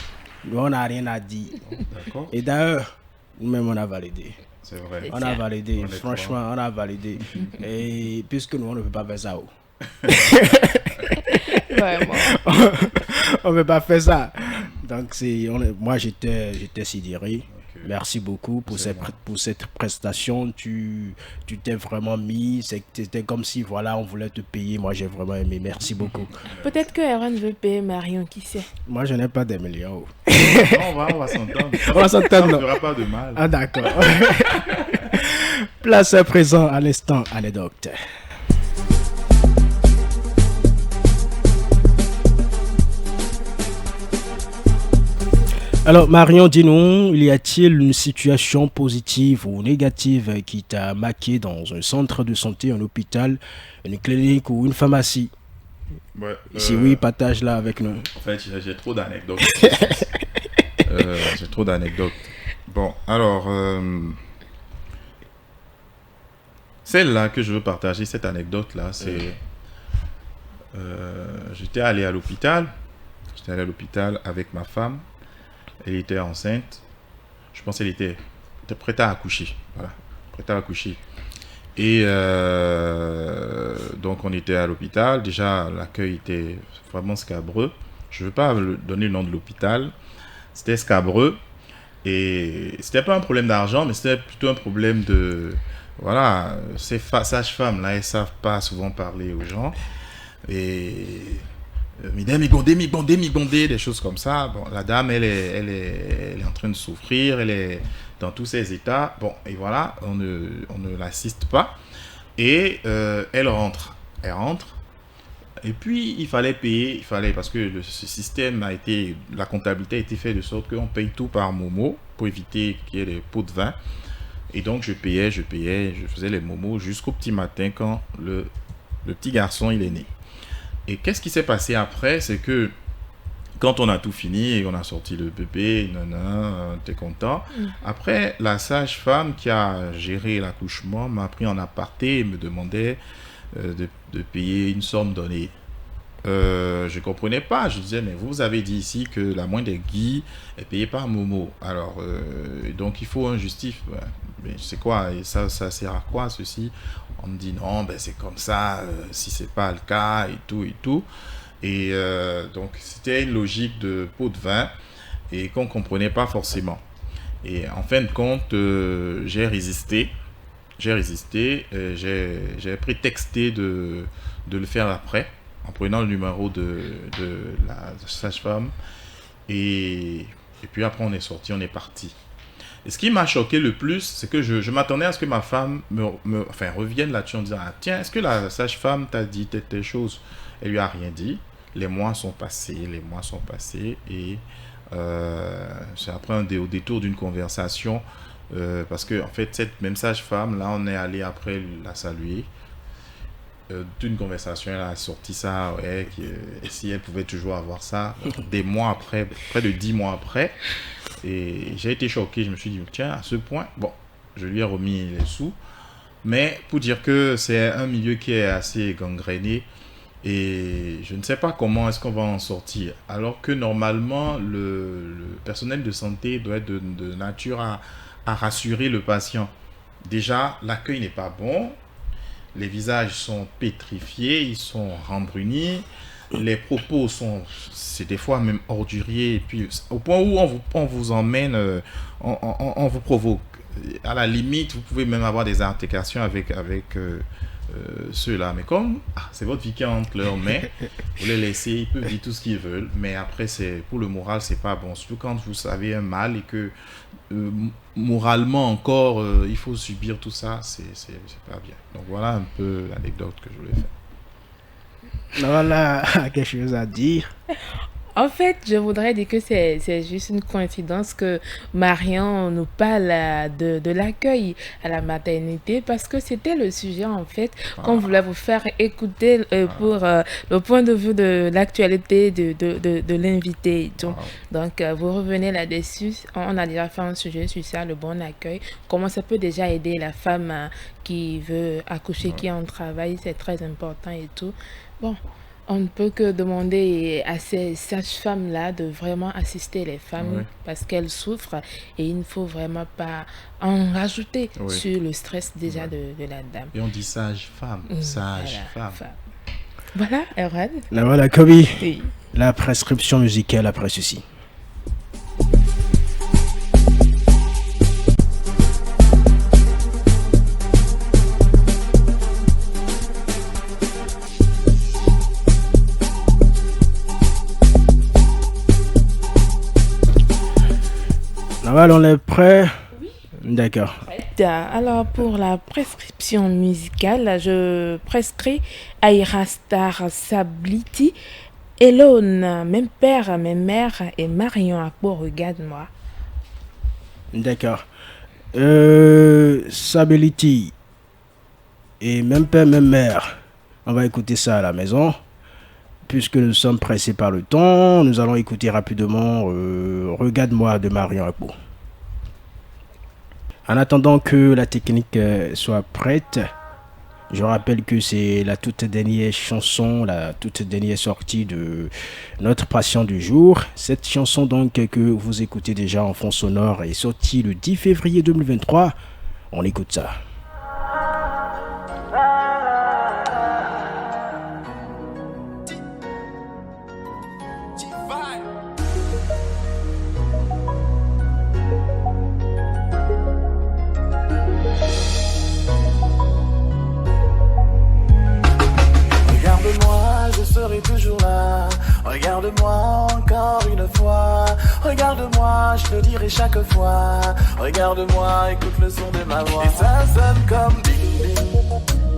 nous on n'a rien à dire. D'accord. Et d'ailleurs, nous-mêmes on a validé. C'est vrai. On a validé, Honnêtement. franchement, on a validé. Et puisque nous, on ne peut pas faire ça. Vraiment. On ne peut pas faire ça. Donc, moi, j'étais sidéré. Ok. Merci beaucoup pour cette prestation. Tu t'es vraiment mis. C'était comme si, voilà, on voulait te payer. Moi, j'ai vraiment aimé. Merci beaucoup. Peut-être que Erwan veut payer Marion, qui sait. Moi, je n'ai pas des millions. Non, on va s'entendre. On va s'entendre. Ça ne fera pas de mal. Ah, d'accord. Place à présent à l'instant anecdote. Alors Marion, dis-nous, y a-t-il une situation positive ou négative qui t'a marqué dans un centre de santé, un hôpital, une clinique ou une pharmacie? Ouais, Si oui, partage-la avec nous. En fait, j'ai trop d'anecdotes. J'ai trop d'anecdotes. Bon, alors, celle-là que je veux partager, cette anecdote-là, c'est... j'étais allé à l'hôpital. J'étais allé à l'hôpital avec ma femme. Elle était enceinte. Je pense qu'elle était prête à accoucher. Voilà, prête à accoucher. Et donc, on était à l'hôpital. Déjà, l'accueil était vraiment scabreux. Je ne veux pas donner le nom de l'hôpital. C'était scabreux. Et c'était pas un problème d'argent, mais c'était plutôt un problème de... Voilà, ces sages-femmes, là, elles ne savent pas souvent parler aux gens. Et... Migondé, des choses comme ça. Bon, la dame, elle est en train de souffrir, elle est dans tous ses états. Bon, et voilà, on ne l'assiste pas. Et elle rentre. Elle rentre. Et puis, il fallait payer, parce que ce système la comptabilité a été fait de sorte qu'on paye tout par Momo pour éviter qu'il y ait des pots de vin. Et donc, je payais, je faisais les Momo jusqu'au petit matin quand le petit garçon, il est né. Et qu'est-ce qui s'est passé après? C'est que quand on a tout fini et on a sorti le bébé, t'es content. Après, la sage-femme qui a géré l'accouchement m'a pris en aparté et me demandait de payer une somme donnée. Je ne comprenais pas. Je disais, mais vous avez dit ici que la moindre des guides est payée par Momo. Alors, donc il faut un justif. Mais c'est quoi? Et ça sert à quoi ceci? On me dit non, ben c'est comme ça, si c'est pas le cas et tout et tout. Et donc c'était une logique de pot de vin et qu'on comprenait pas forcément. Et en fin de compte, j'ai résisté. J'ai prétexté de le faire après, en prenant le numéro de la sage-femme. Et puis après on est sorti, on est parti. Et ce qui m'a choqué le plus, c'est que je m'attendais à ce que ma femme revienne là-dessus en disant « Ah, tiens, est-ce que la sage-femme t'a dit telle chose ?» Elle lui a rien dit. Les mois sont passés. Et c'est après au détour d'une conversation, parce que en fait, cette même sage-femme, là, on est allé après la saluer. D'une conversation, elle a sorti ça, si elle pouvait toujours avoir ça, des mois après, près de 10 mois après. Et j'ai été choqué, je me suis dit, tiens, à ce point, bon, je lui ai remis les sous, mais pour dire que c'est un milieu qui est assez gangréné, et je ne sais pas comment est-ce qu'on va en sortir, alors que normalement, le personnel de santé doit être de nature à rassurer le patient. Déjà, l'accueil n'est pas bon, les visages sont pétrifiés, ils sont rembrunis, les propos c'est des fois même orduriers, et puis au point où on vous emmène, on vous provoque. À la limite, vous pouvez même avoir des altercations avec ceux-là. Mais comme c'est votre vie qui est entre leurs mains, vous les laissez, ils peuvent dire tout ce qu'ils veulent, mais après, pour le moral, c'est pas bon. Surtout quand vous avez un mal et que moralement encore, il faut subir tout ça, c'est pas bien. Donc voilà un peu l'anecdote que je voulais faire. Voilà, quelque chose à dire. En fait, je voudrais dire que c'est juste une coïncidence que Marion nous parle de l'accueil à la maternité parce que c'était le sujet en fait qu'on voulait vous faire écouter pour le point de vue de l'actualité de l'invité. Donc, vous revenez là-dessus. On a déjà fait un sujet sur ça, le bon accueil. Comment ça peut déjà aider la femme qui veut accoucher, qui est en travail, c'est très important et tout. Bon. On ne peut que demander à ces sages-femmes-là de vraiment assister les femmes parce qu'elles souffrent et il ne faut vraiment pas en rajouter sur le stress déjà de la dame. Et on dit sage-femme, sage-femme. Voilà, Erwan. Voilà, Kobe. Oui. La prescription musicale après ceci. Voilà, on est prêt? Oui. D'accord. Alors, pour la prescription musicale, je prescris Aira Star Sabliti, Elone, même père, même mère, et Marion Akpo, regarde-moi. D'accord. Sabliti et même père, même mère. On va écouter ça à la maison. Puisque nous sommes pressés par le temps, nous allons écouter rapidement Regarde-moi de Marion Akpo. En attendant que la technique soit prête, je rappelle que c'est la toute dernière chanson, la toute dernière sortie de notre patient du jour. Cette chanson donc que vous écoutez déjà en fond sonore est sortie le 10 février 2023. On écoute ça. Toujours là, regarde-moi encore une fois, regarde-moi, je le dirai chaque fois, regarde-moi, écoute le son de ma voix. Et ça sonne comme ding ding,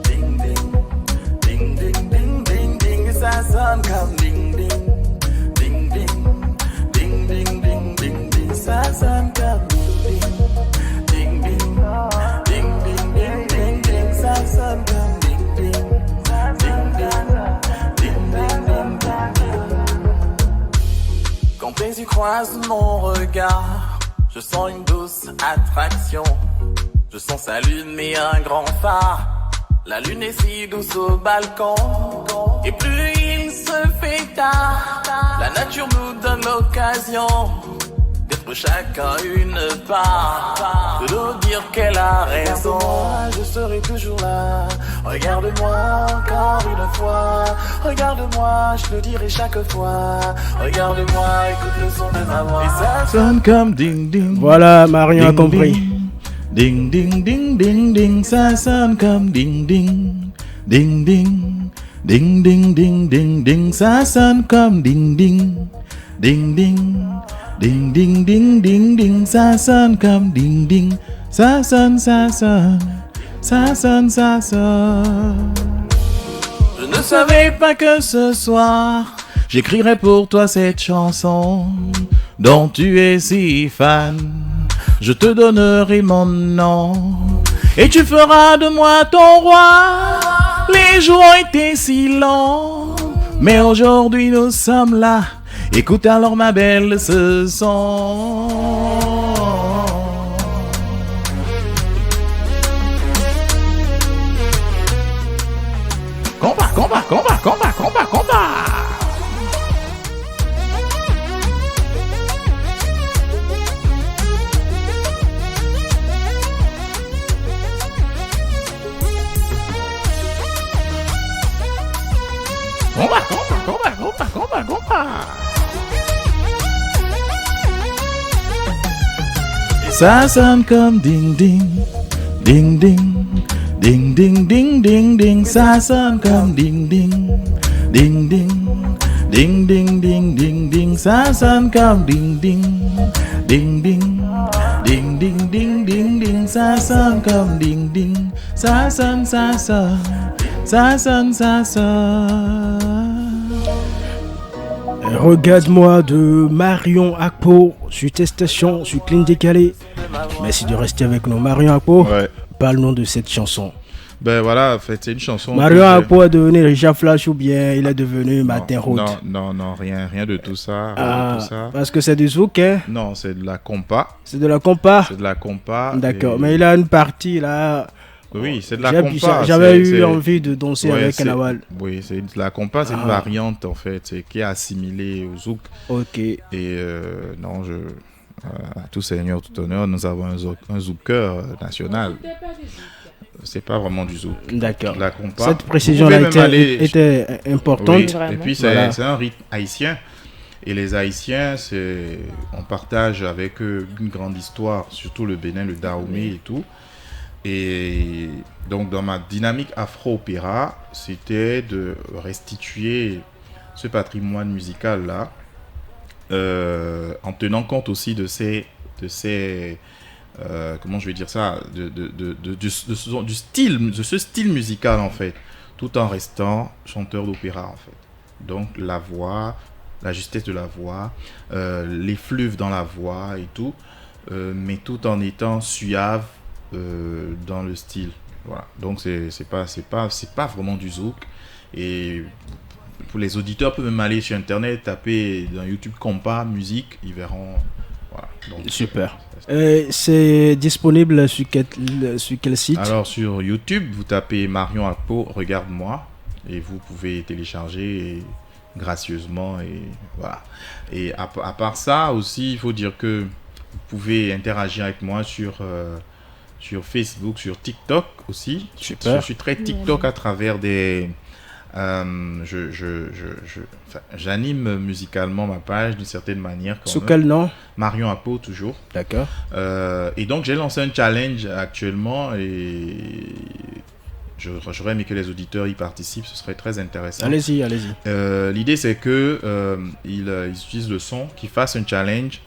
ding ding, ding ding ding ding ding, et ça sonne comme ding ding, ding ding, ding ding ding ding ding, ça sonne comme ding ding, ding ding, ding ding ding ding ding, ça sonne comme ding ding, ding ding. Quand tes yeux croisent mon regard, je sens une douce attraction. Je sens sa lune mais un grand phare. La lune est si douce au balcon. Et plus il se fait tard, la nature nous donne l'occasion d'être chacun une part, de nous dire qu'elle a raison. Je serai toujours là, regarde-moi encore une fois, regarde-moi, je le dirai chaque fois, regarde-moi, écoute le son de ma voix. Et ça sonne comme ding ding. Voilà, Marion a compris. Ding ding ding ding ding, ça sonne comme ding ding, ding ding, ding ding ding ding ding, ça sonne comme ding ding, ding ding. Ding ding ding ding ding, ça sonne comme ding ding, ça sonne, ça sonne, ça sonne, ça sonne. Je ne savais pas que ce soir j'écrirai pour toi cette chanson dont tu es si fan. Je te donnerai mon nom et tu feras de moi ton roi. Les jours ont été si longs, mais aujourd'hui nous sommes là. Écoute alors ma belle ce son. Combat, combat, combat, combat, combat, combat. Combat, combat, combat, combat, combat, combat. Ça sonne comme ding ding, ding ding, ding ding ding ding ding, ça sonne comme ding ding, ding ding, ding ding ding ding ding, ça sonne comme ding ding, ding ding, ding ding ding ding ding, ça sonne comme ding ding, ça sonne, ça sonne, ça sonne, ça sonne. Regarde-moi de Marion Akpo sur tes stations, sur Clean Décalé. Merci de rester avec nous. Marion Akpo, parle-nous de cette chanson. Ben voilà, en fait, c'est une chanson. Marion Akpo a devenu Richard Flash ou bien il est devenu Martin Roth? Non, rien de tout ça. Ah, de tout ça. Parce que c'est du zouk, hein? Non, c'est de la compa. C'est de la compa? C'est de la compa. D'accord, mais il a une partie là. Oui, c'est de la compa. J'avais eu envie de danser avec Nawal. Oui, c'est de la compa, c'est une variante en fait, qui est assimilée au zouk. Ok. Et non, à tout seigneur, tout honneur, nous avons un zouker national. C'est pas vraiment du zouk. D'accord. La compa. Cette précision-là était importante. Oui. Et puis c'est un rythme haïtien. Et les Haïtiens, on partage avec eux une grande histoire, surtout le Bénin, le Dahomey et tout. Et donc dans ma dynamique afro-opéra, c'était de restituer ce patrimoine musical-là, en tenant compte aussi de ces comment je vais dire ça, de ce style musical en fait, tout en restant chanteur d'opéra en fait. Donc la voix, la justesse de la voix, l'effluve dans la voix et tout, mais tout en étant suave dans le style. Voilà. Donc c'est pas vraiment du zouk. Et pour les auditeurs, peuvent même aller sur internet, taper dans YouTube compa musique, ils verront. Voilà. Donc, super. C'est disponible sur quel site? Alors sur YouTube, vous tapez Marion Akpo, regarde-moi, et vous pouvez télécharger gracieusement et voilà. Et à part ça aussi, il faut dire que vous pouvez interagir avec moi sur Facebook, sur TikTok aussi. Super. Je suis très TikTok à travers des j'anime musicalement ma page d'une certaine manière. Sous quel nom? Marion Akpo toujours. D'accord. Et donc j'ai lancé un challenge actuellement et j'aurais aimé que les auditeurs y participent, ce serait très intéressant. Allez-y. L'idée c'est que ils utilisent le son, qu'ils fassent un challenge.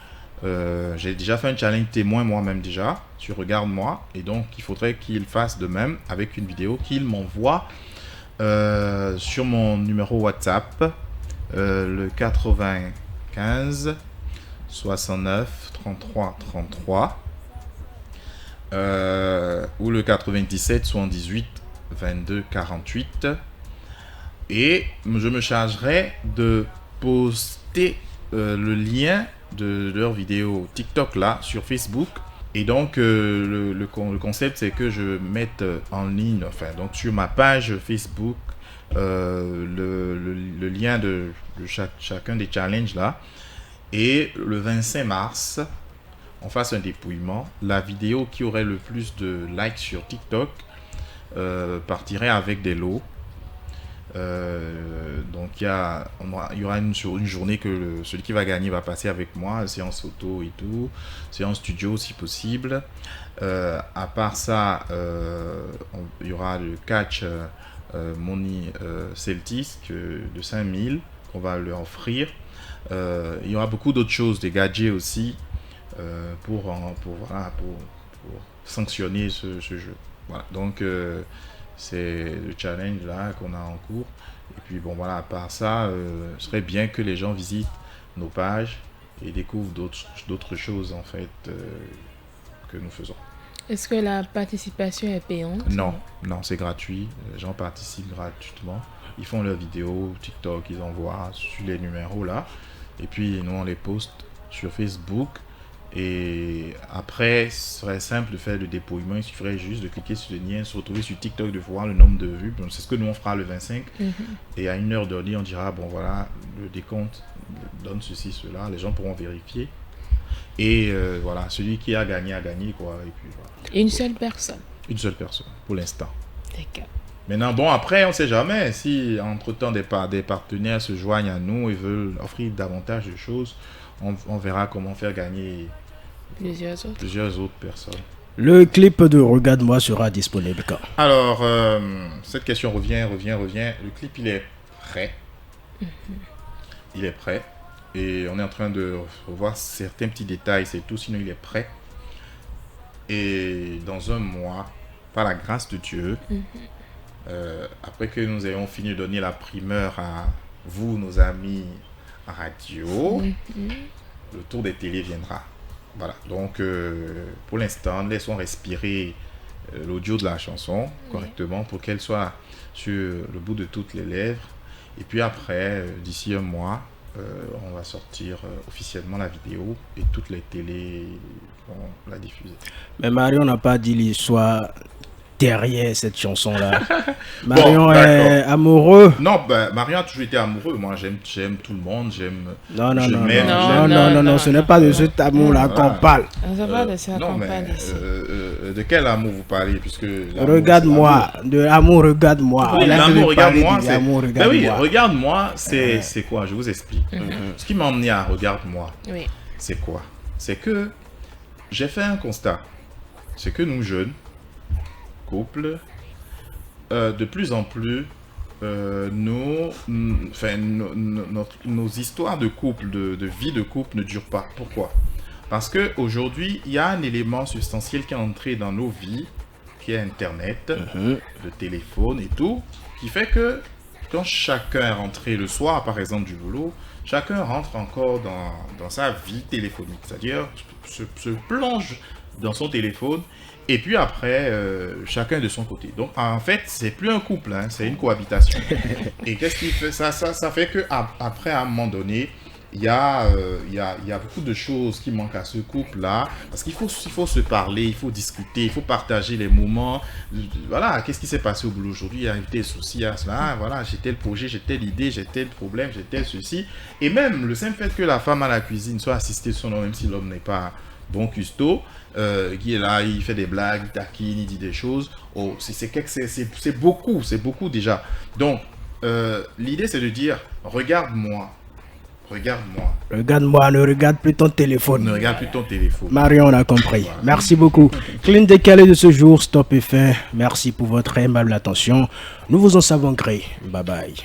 J'ai déjà fait un challenge témoin moi-même déjà sur Regarde-moi, et donc il faudrait qu'ils fassent de même avec une vidéo qu'ils m'envoient sur mon numéro WhatsApp, le 95 69 33 33 ou le 97 78 22 48, et je me chargerai de poster le lien de leur vidéo TikTok là sur Facebook. Et donc le concept c'est que je mette en ligne, enfin donc sur ma page Facebook, le lien de chacun des challenges là, et le 25 mars on fasse un dépouillement. La vidéo qui aurait le plus de likes sur TikTok partirait avec des lots. Donc il y aura une journée que celui qui va gagner va passer avec moi, séance photo et tout, séance studio si possible. À part ça, il y aura le catch Money Celtis de 5000 qu'on va leur offrir. Il y aura beaucoup d'autres choses, des gadgets aussi, pour sanctionner ce jeu. Voilà, donc c'est le challenge là qu'on a en cours. Et puis bon voilà, à part ça, ce serait bien que les gens visitent nos pages et découvrent d'autres choses en fait que nous faisons. Est-ce que la participation est payante? Non, c'est gratuit. Les gens participent gratuitement. Ils font leurs vidéos TikTok, ils envoient sur les numéros là. Et puis nous on les poste sur Facebook. Et après, ce serait simple de faire le dépouillement. Il suffirait juste de cliquer sur le lien, se retrouver sur TikTok, de voir le nombre de vues. Donc, c'est ce que nous on fera le 25. Et à 1h d'ordi, on dira bon voilà, le décompte donne ceci, cela. Les gens pourront vérifier. Et voilà, celui qui a gagné quoi. Et puis voilà. Une seule personne? Une seule personne pour l'instant. D'accord. Maintenant, bon, après, on ne sait jamais. Si entre-temps des partenaires se joignent à nous et veulent offrir davantage de choses, on verra comment faire gagner plusieurs autres personnes. Le clip de Regarde-moi sera disponible quand? Alors, cette question revient. Le clip, il est prêt. Il est prêt. Et on est en train de revoir certains petits détails, c'est tout, sinon il est prêt. Et dans un mois, par la grâce de Dieu, après que nous ayons fini de donner la primeur à vous, nos amis radio, le tour des télés viendra. Voilà, donc pour l'instant, laissons respirer l'audio de la chanson correctement pour qu'elle soit sur le bout de toutes les lèvres. Et puis après, d'ici un mois, on va sortir officiellement la vidéo et toutes les télés vont la diffuser. Mais Marion n'a pas dit l'histoire derrière cette chanson-là. Marion est amoureux. Non, Marion a toujours été amoureux. Moi, j'aime tout le monde. Non, ce n'est pas de cet amour-là qu'on parle. On ne pas de ça qu'on parle ici. De quel amour vous parlez puisque regarde-moi, de l'amour, regarde-moi. Oui, l'amour, regarde-moi. Oui, regarde-moi. Regarde-moi, c'est quoi? Je vous explique. Ce qui m'a emmené à regarde-moi, c'est quoi? C'est que j'ai fait un constat. C'est que nous, jeunes, couples, de plus en plus, nos histoires de couple, de vie de couple ne durent pas. Pourquoi? Parce qu'aujourd'hui, il y a un élément substantiel qui est entré dans nos vies, qui est Internet, le téléphone et tout, qui fait que quand chacun est rentré le soir, par exemple, du boulot, chacun rentre encore dans sa vie téléphonique, c'est-à-dire se plonge dans son téléphone. Et puis après, chacun de son côté. Donc, en fait, c'est plus un couple, hein, c'est une cohabitation. Et qu'est-ce qui fait ça? Ça fait qu'après, à un moment donné, il y a beaucoup de choses qui manquent à ce couple-là. Parce qu'il faut se parler, il faut discuter, il faut partager les moments. Voilà, qu'est-ce qui s'est passé au boulot aujourd'hui? Il y a eu des soucis à cela. Voilà, j'ai tel projet, j'ai telle idée, j'ai tel problème, j'ai tel ceci. Et même le simple fait que la femme à la cuisine soit assistée de son homme, même si l'homme n'est pas bon cuistot, qui est là, il fait des blagues, il taquine, il dit des choses. Oh, c'est beaucoup déjà. Donc, l'idée c'est de dire, regarde-moi. Regarde-moi, ne regarde plus ton téléphone. Ne regarde plus ton téléphone. Marion, on a compris. Voilà. Merci beaucoup. Clean décalé de ce jour, stop et fin. Merci pour votre aimable attention. Nous vous en savons gré. Bye bye.